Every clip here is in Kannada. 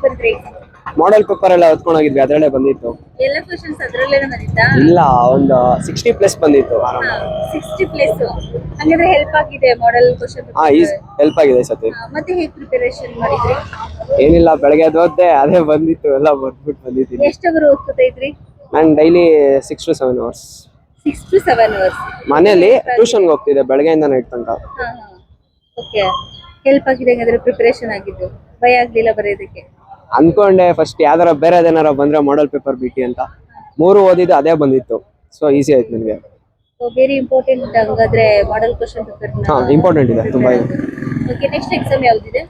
ಬರ್ದ್ರಿ ಮಾಡೆಲ್ ಪೇಪರ್ ಎಲ್ಲ ಹೊತ್ಕೊಂಡು ಹೋಗಿದ್ವಿ, ಅದ್ರಲ್ಲೇ ಬಂದಿತ್ತು. ಎಲ್ಲ ಕ್ವೆಶ್ಚನ್ಸ್ ಅದರಲ್ಲೇನೆ ಬಂದಿತ್ತಾ? ಇಲ್ಲ, ಒಂದು 60+ ಬಂದಿತ್ತು. 60+ ಹಂಗಾದ್ರೆ ಹೆಲ್ಪ್ ಆಗಿದೆ ಮಾಡೆಲ್ ಕ್ವೆಶ್ಚನ್ ಹೆಲ್ಪ್ ಆಗಿದೆ ಸತಿ. ಮತ್ತೆ ಹೇಗೆ ಪ್ರಿಪರೇಷನ್ ಮಾಡಿದ್ರಿ? ಏನಿಲ್ಲ, ಬೆಳಗ್ಗೆ ಓದ್ದೆ, ಅದೇ ಬಂದಿತ್ತು, ಎಲ್ಲ ಬರ್ದ್ಬಿಟ್ಟು ಬಂದಿದ್ದೀನಿ. ಎಷ್ಟು ಅವರ್ ಓದ್ತಾ ಇದ್ರಿ? ನಾನು daily 6 to 7 hours. 6 to 7 hours ಮನೆಯಲ್ಲಿ ಟ್ಯೂಷನ್ಗೆ ಹೋಗ್ತಿದ್ದೆ ಬೆಳಗ್ಗೆಯಿಂದ ನೈಟ್ ತನಕ. ಓಕೆ, ಹೆಲ್ಪ್ ಆಗಿದೆ ಹಂಗಾದ್ರೆ ಪ್ರಿಪರೇಷನ್ ಆಗಿದ್ದು. ಭಯ ಆಗ್ಲಿಲ್ಲ ಬರೆಯೋದಕ್ಕೆ? ಅನ್ಕೊಂಡೆ ಫಸ್ಟ್ ಯಾವ್ದಾರ ಬೇರೆದೇನಾರ ಬಂದ್ರೆ ಮಾಡೆಲ್ ಪೇಪರ್ ಬಿಟಿ ಅಂತ. 3 ಓದಿದ್ದು ಅದೇ ಬಂದಿತ್ತು, ಸೊ ಈಸಿ ಆಯ್ತು ನನಗೆ. ವೆರಿ ಇಂಪಾರ್ಟೆಂಟ್ ಹಂಗಾದ್ರೆ ಮಾಡೆಲ್ ಕ್ವೆಶ್ಚನ್ ಪೇಪರ್. ಇಂಪಾರ್ಟೆಂಟ್ ಇದೆ, ತುಂಬಾ ಇದೆ. ಓಕೆ, ನೆಕ್ಸ್ಟ್ ಎಕ್ಸಾಮ್ ಯಾವ್ದಿದೆ?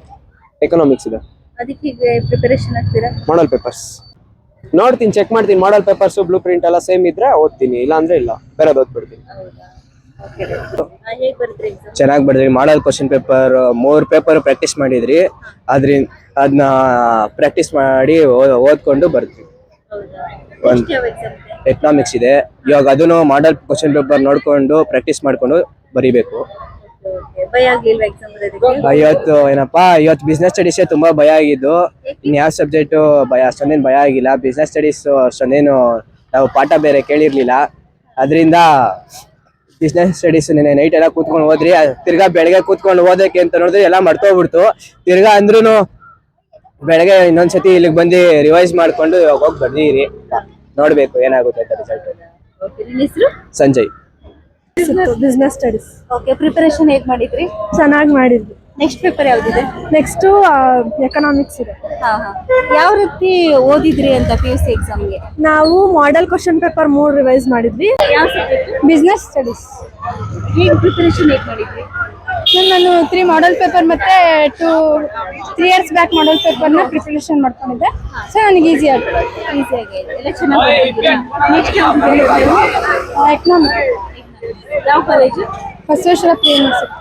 ಎಕನಾಮಿಕ್ಸ್ ಇದೆ. ಅದಕ್ಕೆ ಹೀಗೆ ಪ್ರಿಪರೇಷನ್ ಆಗ್ತೀರಾ? ಮಾಡೆಲ್ ಪೇಪರ್ಸ್ ನೋಡ್ತೀನಿ, ಚೆಕ್ ಮಾಡ್ತೀನಿ. ಮಾಡೆಲ್ ಪೇಪರ್ಸ್ ಬ್ಲೂ ಪ್ರಿಂಟ್ ಎಲ್ಲ ಸೇಮ್ ಇದ್ರೆ ಓದ್ತೀನಿ, ಇಲ್ಲ ಅಂದ್ರೆ ಇಲ್ಲ, ಬೇರೆದು ಓದ್ಬಿಡ್ತೀನಿ. ಚೆನ್ನಾಗಿ ಬರ್ದ್ರಿ. Model question paper 3 paper practice ಮಾಡಿದ್ರಿ, ಅದನ್ನ ಪ್ರಾಕ್ಟೀಸ್ ಮಾಡಿ ಓದ್ಕೊಂಡು ಬರ್ತೀವಿ. ಎಕನಾಮಿಕ್ಸ್ ಇದೆ, ಇವಾಗ ಅದನ್ನು ಮಾಡೆಲ್ ಕ್ವಶನ್ ಪೇಪರ್ ನೋಡ್ಕೊಂಡು ಪ್ರಾಕ್ಟೀಸ್ ಮಾಡ್ಕೊಂಡು ಬರಿಬೇಕು. ಇವತ್ತು ಬಿಸ್ನೆಸ್ ಸ್ಟಡೀಸ್ ತುಂಬಾ ಭಯ ಆಗಿದ್ದು. ಇನ್ ಯಾವ ಸಬ್ಜೆಕ್ಟ್ ಅಷ್ಟೊಂದೇನು ಭಯ ಆಗಿಲ್ಲ. ಬಿಸ್ನೆಸ್ ಸ್ಟಡೀಸ್ ಅಷ್ಟೊಂದೇನು ನಾವು ಪಾಠ ಬೇರೆ ಕೇಳಿರ್ಲಿಲ್ಲ, ಅದರಿಂದ ಬಿಸ್ನೆಸ್ ಸ್ಟಡೀಸ್ ನೈಟ್ ಎಲ್ಲ ಕೂತ್ಕೊಂಡು ಹೋದ್ರಿ. ತಿರ್ಗಾ ಬೆಳಗ್ಗೆ ಕೂತ್ಕೊಂಡು ಓದಕ್ಕೆ ಅಂತ ನೋಡಿದ್ರೆ ಎಲ್ಲ ಮರ್ತೋಗ್ಬಿಡ್ತು. ತಿರ್ಗಾ ಅಂದ್ರೂ ಬೆಳಗ್ಗೆ ಇನ್ನೊಂದ್ಸತಿ ಇಲ್ಲಿಗೆ ಬಂದು ರಿವೈಸ್ ಮಾಡ್ಕೊಂಡು ಹೋಗಿ ಬರ್ದಿರಿ. ನೋಡ್ಬೇಕು ಏನಾಗುತ್ತೆ ಅಂತ result. Sanjay, business studies. Okay, preparation ಹೇಗೆ ಮಾಡಿದ್ರಿ? ಚೆನ್ನಾಗಿ ಮಾಡಿದ್ವಿ. ನೆಕ್ಸ್ಟ್ ಪೇಪರ್ ಯಾವ್ದಿದೆ? ನೆಕ್ಸ್ಟ್ ಎಕನಾಮಿಕ್ಸ್ ಇದೆ. ಯಾವ ರೀತಿ ಓದಿದ್ರಿ ಅಂತ PUC ಎಕ್ಸಾಮ್ಗೆ? ನಾವು ಮಾಡೆಲ್ ಕ್ವಶನ್ ಪೇಪರ್ 3 ರಿವೈಸ್ ಮಾಡಿದ್ವಿ. ಯಾವ ಸಬ್ಜೆಕ್ಟ್? Business studies. ಹೇಗೆ ಪ್ರಿಪರೇಷನ್ ಹೇಗೆ ಮಾಡಿದ್ರಿ? ನಾನು 3 ಮಾಡೆಲ್ ಪೇಪರ್ ಮತ್ತೆ 3 ಇಯರ್ಸ್ ಬ್ಯಾಕ್ ಮಾಡೆಲ್ ಪೇಪರ್ನ ಪ್ರಿಪರೇಷನ್ ಮಾಡ್ಕೊಂಡಿದ್ದೆ. ಸೊ ನನಗೆ ಈಸಿ ಆಗಿದೆ. ಎಲ್ಲ ಚೆನ್ನಾಗಿ ಓದಿದ್ರಾ? Next economics. ಯಾವ ಕಾಲೇಜು? ಬಸವೇಶ್ವರ ಯೂನಿವರ್ಸಿಟಿ.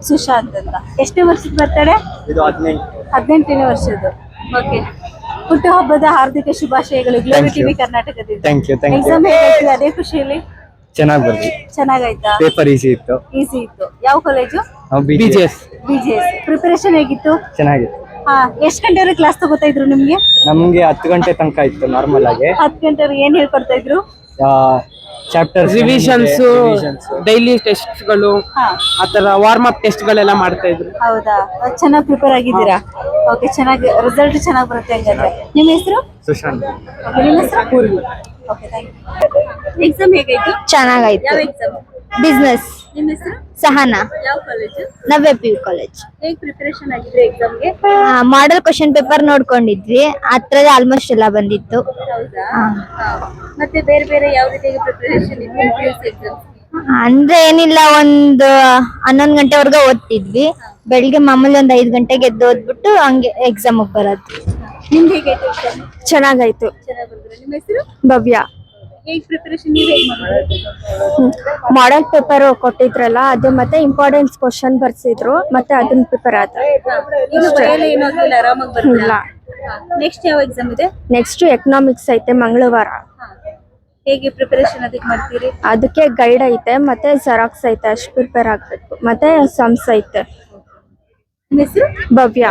ಸುಶಾಂತ್ ಅಂತ. ಎಷ್ಟು ವರ್ಷದ ಬರ್ತಾಳೆ? ಇದು 18ನೇ ವರ್ಷದ್ದು. ಓಕೆ, ಹುಟ್ಟುಹಬ್ಬದ ಹಾರ್ದಿಕ ಶುಭಾಶಯಗಳು ಗ್ಲೋರಿ ಟಿವಿ ಕರ್ನಾಟಕದಿಂದ. Thank you. ಎಕ್ಸಾಮ್ ಹೇಗಾಯ್ತು? ಅದೇ ಖುಷಿಯಲ್ಲಿ ಚೆನ್ನಾಗಿ ಬರ್ದ್ವಿ. ಚೆನ್ನಾಗಾಯ್ತಾ? ಪೇಪರ್ ಈಸಿ ಇತ್ತು. ಈಸಿ ಇತ್ತು. ಯಾವ ಕಾಲೇಜು? BGS. ಪ್ರಿಪರೇಷನ್ ಹೇಗಿತ್ತು? ಚೆನ್ನಾಗಿತ್ತು. ಎಷ್ಟು ಗಂಟೆವರೆಗೆ ಕ್ಲಾಸ್ ತಗೋತಾ ಇದ್ರು ನಿಮ್ಗೆ? ನಮ್ಗೆ 10 ಗಂಟೆ ತನಕ ಇತ್ತು ನಾರ್ಮಲ್ ಆಗಿ. 10 ಗಂಟೆವರೆಗೆ ಏನ್ ಹೇಳ್ಕೊಡ್ತಾ ಇದ್ರು? ಚಾಪ್ಟರ್ ರಿವಿಷನ್ಸ್, ಡೈಲಿ ಟೆಸ್ಟ್ಗಳು, ಆತರ ವಾರ್ಮ್ ಅಪ್ ಟೆಸ್ಟ್ಗಳೆಲ್ಲ ಮಾಡ್ತಾ ಇದ್ರು. ಹೌದಾ, ಚೆನ್ನಾಗಿ ಪ್ರಿಪೇರ್ ಆಗಿದ್ದೀರಾ? ಓಕೆ, ಚೆನ್ನಾಗಿ ರಿಸಲ್ಟ್ ಚೆನ್ನಾಗಿ ಬರುತ್ತೆ ಹಂಗಾದ್ರೆ. ನಿಮ್ಮ ಹೆಸರು? ಸುಶಾಂತ್. ನಿಮ್ಮ ಹೆಸರು? Okay, thank you. ಎಕ್ಸಾಮ್ ಹೇಗಾಯ್ತು? ಚೆನ್ನಾಗಾಯ್ತು. ಯಾವ ಎಕ್ಸಾಮ್? ಬಿಸ್ನೆಸ್. ನಿಮ್ಮ ಹೆಸರು? ಸಹನಾ. ಯಾವ ಕಾಲೇಜು? ನವ್ಯ PU ಕಾಲೇಜ್. ಹೇಗೆ ಪ್ರಿಪರೇಷನ್ ಆಗಿದ್ರೆ ಎಕ್ಸಾಮ್ಗೆ? ಮಾಡೆಲ್ ಕ್ವಶನ್ ಪೇಪರ್ ನೋಡ್ಕೊಂಡಿದ್ವಿ, ಅದ್ರಲ್ಲಿ ಆಲ್ಮೋಸ್ಟ್ ಎಲ್ಲ ಬಂದಿತ್ತು. ಹೌದಾ? ಮತ್ತೆ ಬೇರೆ ಬೇರೆ ಯಾವ ರೀತಿಯಾಗಿ ಪ್ರಿಪರೇಷನ್ ಇತ್ತು PUC ಎಕ್ಸಾಮ್? ಅಂದ್ರೆ ಏನಿಲ್ಲ, ಒಂದು 11 ಗಂಟೆವರೆಗೆ ಓದ್ತಿದ್ವಿ. ಬೆಳಿಗ್ಗೆ ಮಾಮೂಲಿ ಒಂದು 5 ಗಂಟೆಗೆ ಎದ್ದು ಓದ್ಬಿಟ್ಟು ಹಂಗೆ ಎಕ್ಸಾಮ್ ಬರೋದು. ನಿಮ್ಗೆ ಹೇಗಾಯ್ತು ಎಕ್ಸಾಮ್? ಚೆನ್ನಾಗಾಯ್ತು. ಚೆನ್ನಾಗಿ ಬರೆದ್ರೆ. ನಿಮ್ಮ ಹೆಸರು? ಭವ್ಯ. ಹೇಗೆ ಪ್ರಿಪರೇಷನ್ ನೀವು ಹೇಗೆ ಮಾಡಿದ್ರಿ? ಮಾಡೆಲ್ ಪೇಪರ್ ಕೊಟ್ಟಿದ್ರಲ್ಲ, ಅದು ಮತ್ತೆ ಇಂಪಾರ್ಟೆನ್ಸ್ ಕ್ವಶನ್ ಬರ್ಸಿದ್ರು, ಮತ್ತೆ ಅದನ್ನ ಪ್ರಿಪೇರ್ ಆದ. ಏನು ಬರೆಯಲ್ಲ, ಏನು ಆಗಿಲ್ಲ, ಆರಾಮಾಗಿ ಬರಲ್ಲ. ನೆಕ್ಸ್ಟ್ ಯಾವ ಎಕ್ಸಾಮ್ ಇದೆ? ನೆಕ್ಸ್ಟ್ ಎಕನಾಮಿಕ್ಸ್ ಐತೆ ಮಂಗಳವಾರ. ಹೇಗೆ ಪ್ರಿಪರೇಷನ್ ಅದಕ್ಕೆ ಮಾಡ್ತೀರಿ? ಅದಕ್ಕೆ ಗೈಡ್ ಐತೆ, ಮತ್ತೆ ಜೆರಾಕ್ಸ್ ಐತೆ, ಅಷ್ಟು ಪ್ರಿಪೇರ್ ಆಗ್ಬೇಕು. ಮತ್ತೆ ಸಮ್ಸ್ ಐತೆ. ನಿಮ್ಮ ಹೆಸರು? ಭವ್ಯ.